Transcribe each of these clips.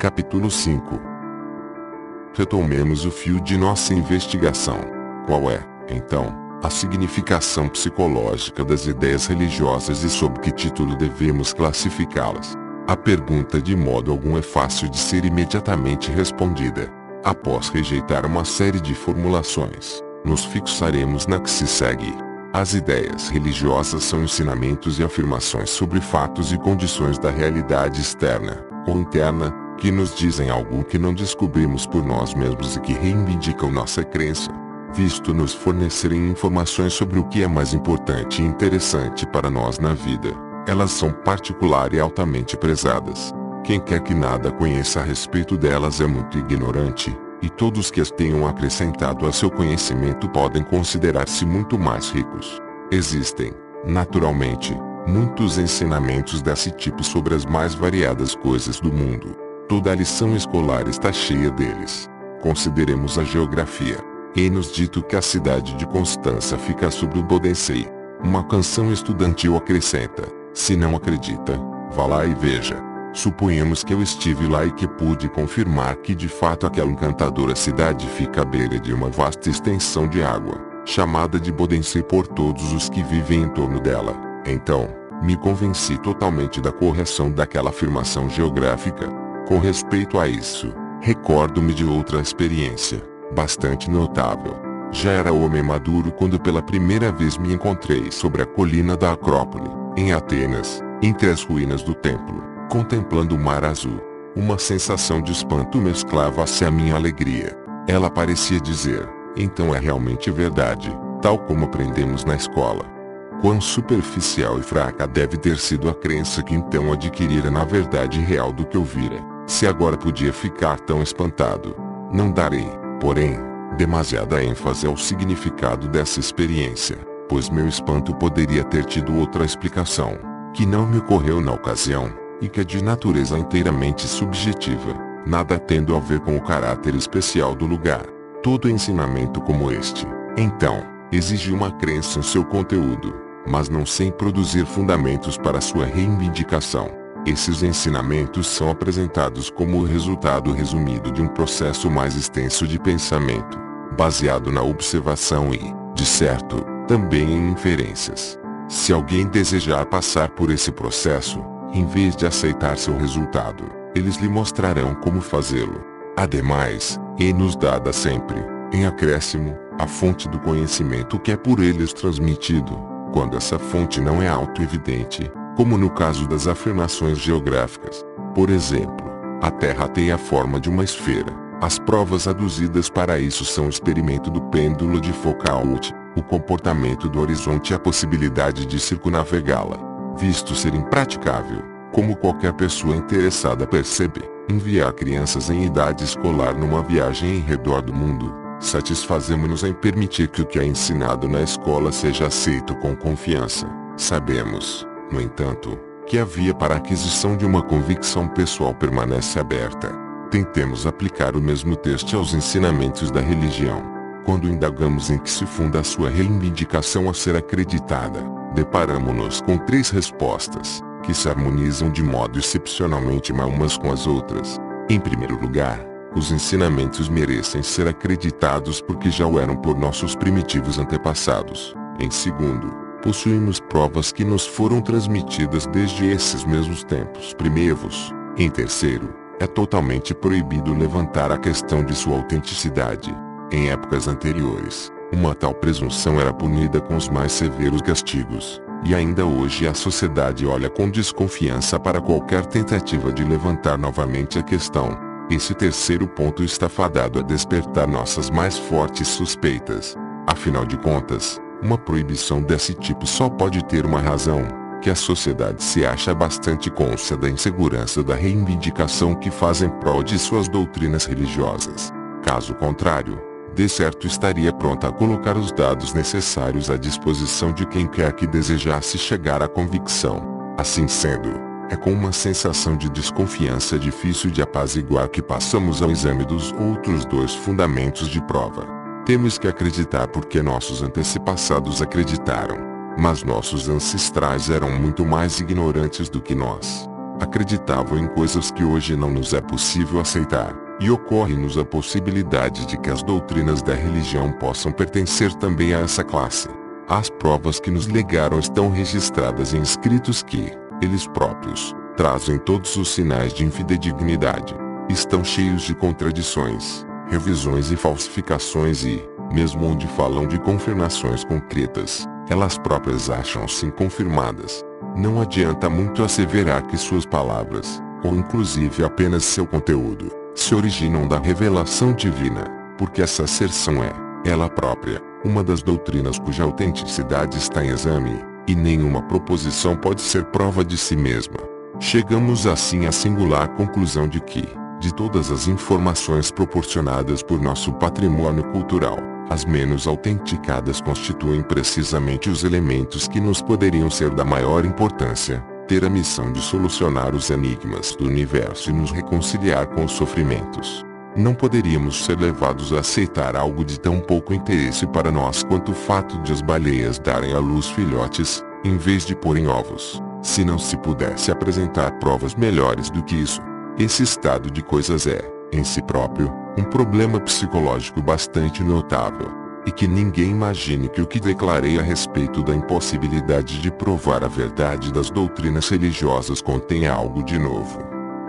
Capítulo 5. Retomemos o fio de nossa investigação. Qual é, então, a significação psicológica das ideias religiosas e sob que título devemos classificá-las? A pergunta de modo algum é fácil de ser imediatamente respondida. Após rejeitar uma série de formulações, nos fixaremos na que se segue. As ideias religiosas são ensinamentos e afirmações sobre fatos e condições da realidade externa, ou interna, que nos dizem algo que não descobrimos por nós mesmos e que reivindicam nossa crença, visto nos fornecerem informações sobre o que é mais importante e interessante para nós na vida. Elas são particular e altamente prezadas. Quem quer que nada conheça a respeito delas é muito ignorante, e todos que as tenham acrescentado a seu conhecimento podem considerar-se muito mais ricos. Existem, naturalmente, muitos ensinamentos desse tipo sobre as mais variadas coisas do mundo. Toda a lição escolar está cheia deles. Consideremos a geografia. É-nos dito que a cidade de Constança fica sobre o Bodensee. Uma canção estudantil acrescenta: se não acredita, vá lá e veja. Suponhamos que eu estive lá e que pude confirmar que de fato aquela encantadora cidade fica à beira de uma vasta extensão de água, chamada de Bodensee por todos os que vivem em torno dela. Então, me convenci totalmente da correção daquela afirmação geográfica. Com respeito a isso, recordo-me de outra experiência, bastante notável. Já era homem maduro quando pela primeira vez me encontrei sobre a colina da Acrópole, em Atenas, entre as ruínas do templo, contemplando o mar azul. Uma sensação de espanto mesclava-se à minha alegria. Ela parecia dizer: então é realmente verdade, tal como aprendemos na escola. Quão superficial e fraca deve ter sido a crença que então adquirira na verdade real do que ouvira, se agora podia ficar tão espantado. Não darei, porém, demasiada ênfase ao significado dessa experiência, pois meu espanto poderia ter tido outra explicação, que não me ocorreu na ocasião, e que é de natureza inteiramente subjetiva, nada tendo a ver com o caráter especial do lugar. Todo ensinamento como este, então, exige uma crença em seu conteúdo, mas não sem produzir fundamentos para sua reivindicação. Esses ensinamentos são apresentados como o resultado resumido de um processo mais extenso de pensamento, baseado na observação e, de certo, também em inferências. Se alguém desejar passar por esse processo, em vez de aceitar seu resultado, eles lhe mostrarão como fazê-lo. Ademais, é-nos dada sempre, em acréscimo, a fonte do conhecimento que é por eles transmitido, quando essa fonte não é auto-evidente, como no caso das afirmações geográficas. Por exemplo, a Terra tem a forma de uma esfera. As provas aduzidas para isso são o experimento do pêndulo de Foucault, o comportamento do horizonte e a possibilidade de circunnavegá-la. Visto ser impraticável, como qualquer pessoa interessada percebe, enviar crianças em idade escolar numa viagem em redor do mundo, satisfazemos-nos em permitir que o que é ensinado na escola seja aceito com confiança. Sabemos, no entanto, que a via para a aquisição de uma convicção pessoal permanece aberta. Tentemos aplicar o mesmo texto aos ensinamentos da religião. Quando indagamos em que se funda a sua reivindicação a ser acreditada, deparamo-nos com três respostas, que se harmonizam de modo excepcionalmente mal umas com as outras. Em primeiro lugar, os ensinamentos merecem ser acreditados porque já o eram por nossos primitivos antepassados. Em segundo, possuímos provas que nos foram transmitidas desde esses mesmos tempos primeiros. Em terceiro, é totalmente proibido levantar a questão de sua autenticidade. Em épocas anteriores, uma tal presunção era punida com os mais severos castigos, e ainda hoje a sociedade olha com desconfiança para qualquer tentativa de levantar novamente a questão. Esse terceiro ponto está fadado a despertar nossas mais fortes suspeitas. Afinal de contas, uma proibição desse tipo só pode ter uma razão, que a sociedade se acha bastante cônscia da insegurança da reivindicação que faz em prol de suas doutrinas religiosas. Caso contrário, de certo estaria pronta a colocar os dados necessários à disposição de quem quer que desejasse chegar à convicção. Assim sendo, é com uma sensação de desconfiança difícil de apaziguar que passamos ao exame dos outros dois fundamentos de prova. Temos que acreditar porque nossos antepassados acreditaram, mas nossos ancestrais eram muito mais ignorantes do que nós. Acreditavam em coisas que hoje não nos é possível aceitar, e ocorre-nos a possibilidade de que as doutrinas da religião possam pertencer também a essa classe. As provas que nos legaram estão registradas em escritos que, eles próprios, trazem todos os sinais de infidedignidade. Estão cheios de contradições, revisões e falsificações e, mesmo onde falam de confirmações concretas, elas próprias acham-se inconfirmadas. Não adianta muito asseverar que suas palavras, ou inclusive apenas seu conteúdo, se originam da revelação divina, porque essa asserção é, ela própria, uma das doutrinas cuja autenticidade está em exame, e nenhuma proposição pode ser prova de si mesma. Chegamos assim à singular conclusão de que, de todas as informações proporcionadas por nosso patrimônio cultural, as menos autenticadas constituem precisamente os elementos que nos poderiam ser da maior importância, ter a missão de solucionar os enigmas do universo e nos reconciliar com os sofrimentos. Não poderíamos ser levados a aceitar algo de tão pouco interesse para nós quanto o fato de as baleias darem à luz filhotes, em vez de porem ovos, se não se pudesse apresentar provas melhores do que isso. Esse estado de coisas é, em si próprio, um problema psicológico bastante notável, e que ninguém imagine que o que declarei a respeito da impossibilidade de provar a verdade das doutrinas religiosas contenha algo de novo.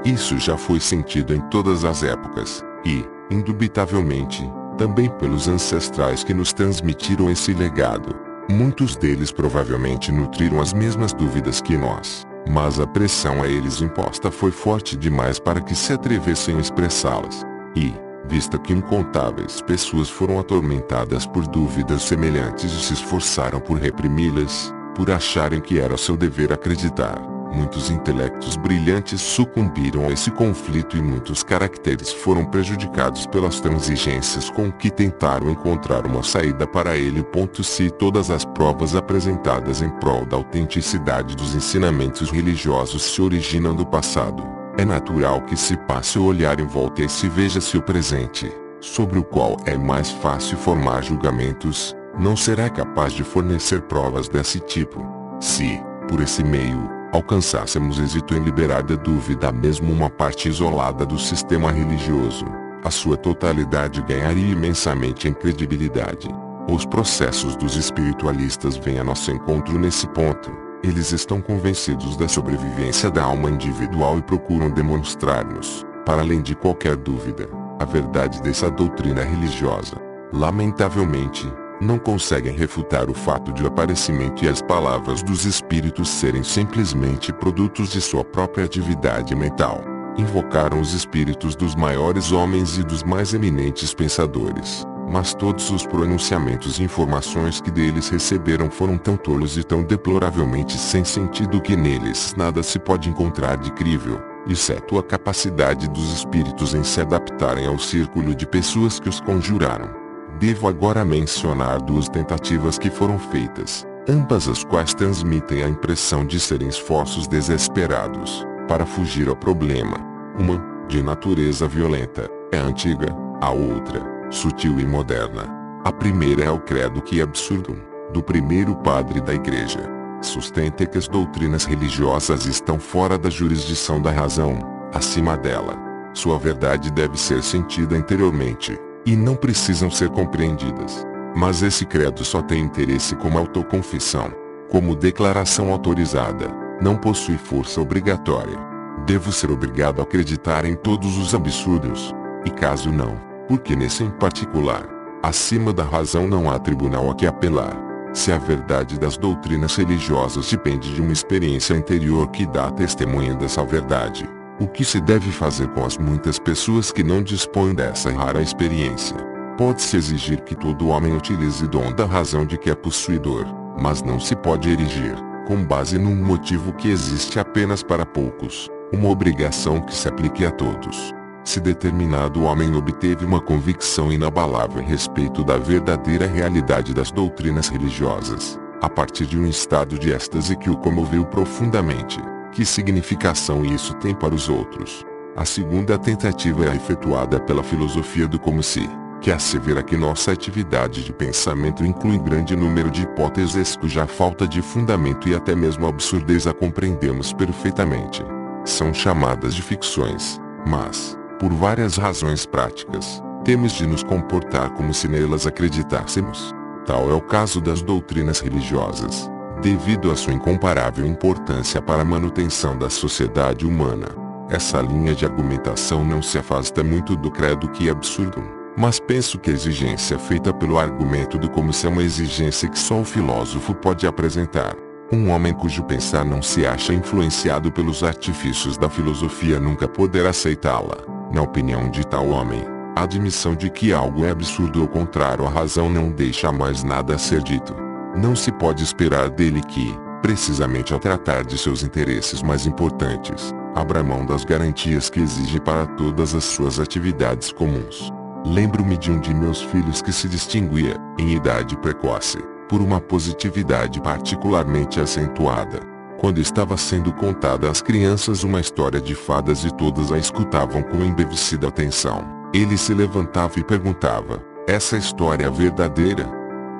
Isso já foi sentido em todas as épocas, e, indubitavelmente, também pelos ancestrais que nos transmitiram esse legado. Muitos deles provavelmente nutriram as mesmas dúvidas que nós, mas a pressão a eles imposta foi forte demais para que se atrevessem a expressá-las. E, vista que incontáveis pessoas foram atormentadas por dúvidas semelhantes e se esforçaram por reprimi-las, por acharem que era seu dever acreditar, muitos intelectos brilhantes sucumbiram a esse conflito e muitos caracteres foram prejudicados pelas transigências com que tentaram encontrar uma saída para ele. Se todas as provas apresentadas em prol da autenticidade dos ensinamentos religiosos se originam do passado, é natural que se passe a olhar em volta e se veja-se o presente, sobre o qual é mais fácil formar julgamentos, não será capaz de fornecer provas desse tipo. Se, por esse meio, alcançássemos êxito em liberar da dúvida mesmo uma parte isolada do sistema religioso, a sua totalidade ganharia imensamente em credibilidade. Os processos dos espiritualistas vêm a nosso encontro nesse ponto. Eles estão convencidos da sobrevivência da alma individual e procuram demonstrar-nos, para além de qualquer dúvida, a verdade dessa doutrina religiosa. Lamentavelmente, não conseguem refutar o fato de o aparecimento e as palavras dos espíritos serem simplesmente produtos de sua própria atividade mental. Invocaram os espíritos dos maiores homens e dos mais eminentes pensadores, mas todos os pronunciamentos e informações que deles receberam foram tão tolos e tão deploravelmente sem sentido que neles nada se pode encontrar de crível, exceto a capacidade dos espíritos em se adaptarem ao círculo de pessoas que os conjuraram. Devo agora mencionar duas tentativas que foram feitas, ambas as quais transmitem a impressão de serem esforços desesperados, para fugir ao problema. Uma, de natureza violenta, é antiga, a outra, sutil e moderna. A primeira é o credo que absurdum, do primeiro padre da Igreja. Sustenta que as doutrinas religiosas estão fora da jurisdição da razão, acima dela. Sua verdade deve ser sentida interiormente, e não precisam ser compreendidas. Mas esse credo só tem interesse como autoconfissão, como declaração autorizada, não possui força obrigatória. Devo ser obrigado a acreditar em todos os absurdos, e caso não, porque nesse em particular, acima da razão não há tribunal a que apelar. Se a verdade das doutrinas religiosas depende de uma experiência interior que dá testemunha dessa verdade, o que se deve fazer com as muitas pessoas que não dispõem dessa rara experiência? Pode-se exigir que todo homem utilize o dom da razão de que é possuidor, mas não se pode erigir, com base num motivo que existe apenas para poucos, uma obrigação que se aplique a todos. Se determinado homem obteve uma convicção inabalável a respeito da verdadeira realidade das doutrinas religiosas, a partir de um estado de êxtase que o comoveu profundamente, que significação isso tem para os outros? A segunda tentativa é efetuada pela filosofia do como se, que assevera que nossa atividade de pensamento inclui grande número de hipóteses cuja falta de fundamento e até mesmo absurdez a compreendemos perfeitamente. São chamadas de ficções, mas, por várias razões práticas, temos de nos comportar como se nelas acreditássemos. Tal é o caso das doutrinas religiosas, devido à sua incomparável importância para a manutenção da sociedade humana. Essa linha de argumentação não se afasta muito do credo que é absurdo, mas penso que a exigência feita pelo argumento do como se é uma exigência que só o filósofo pode apresentar. Um homem cujo pensar não se acha influenciado pelos artifícios da filosofia nunca poderá aceitá-la. Na opinião de tal homem, a admissão de que algo é absurdo ou contrário à razão não deixa mais nada a ser dito. Não se pode esperar dele que, precisamente ao tratar de seus interesses mais importantes, abra mão das garantias que exige para todas as suas atividades comuns. Lembro-me de um de meus filhos que se distinguia, em idade precoce, por uma positividade particularmente acentuada. Quando estava sendo contada às crianças uma história de fadas e todas a escutavam com embevecida atenção, ele se levantava e perguntava: "Essa história é verdadeira?"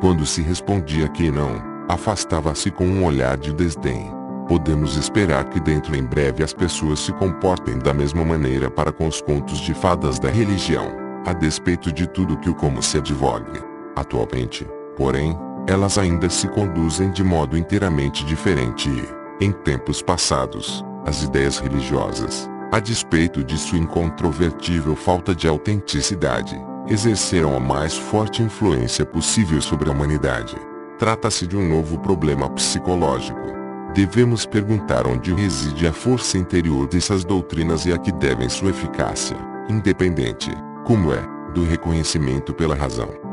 Quando se respondia que não, afastava-se com um olhar de desdém. Podemos esperar que dentro em breve as pessoas se comportem da mesma maneira para com os contos de fadas da religião, a despeito de tudo que o como se advogue. Atualmente, porém, elas ainda se conduzem de modo inteiramente diferente e, em tempos passados, as ideias religiosas, a despeito de sua incontrovertível falta de autenticidade, exerceram a mais forte influência possível sobre a humanidade. Trata-se de um novo problema psicológico. Devemos perguntar onde reside a força interior dessas doutrinas e a que devem sua eficácia, independente, como é, do reconhecimento pela razão.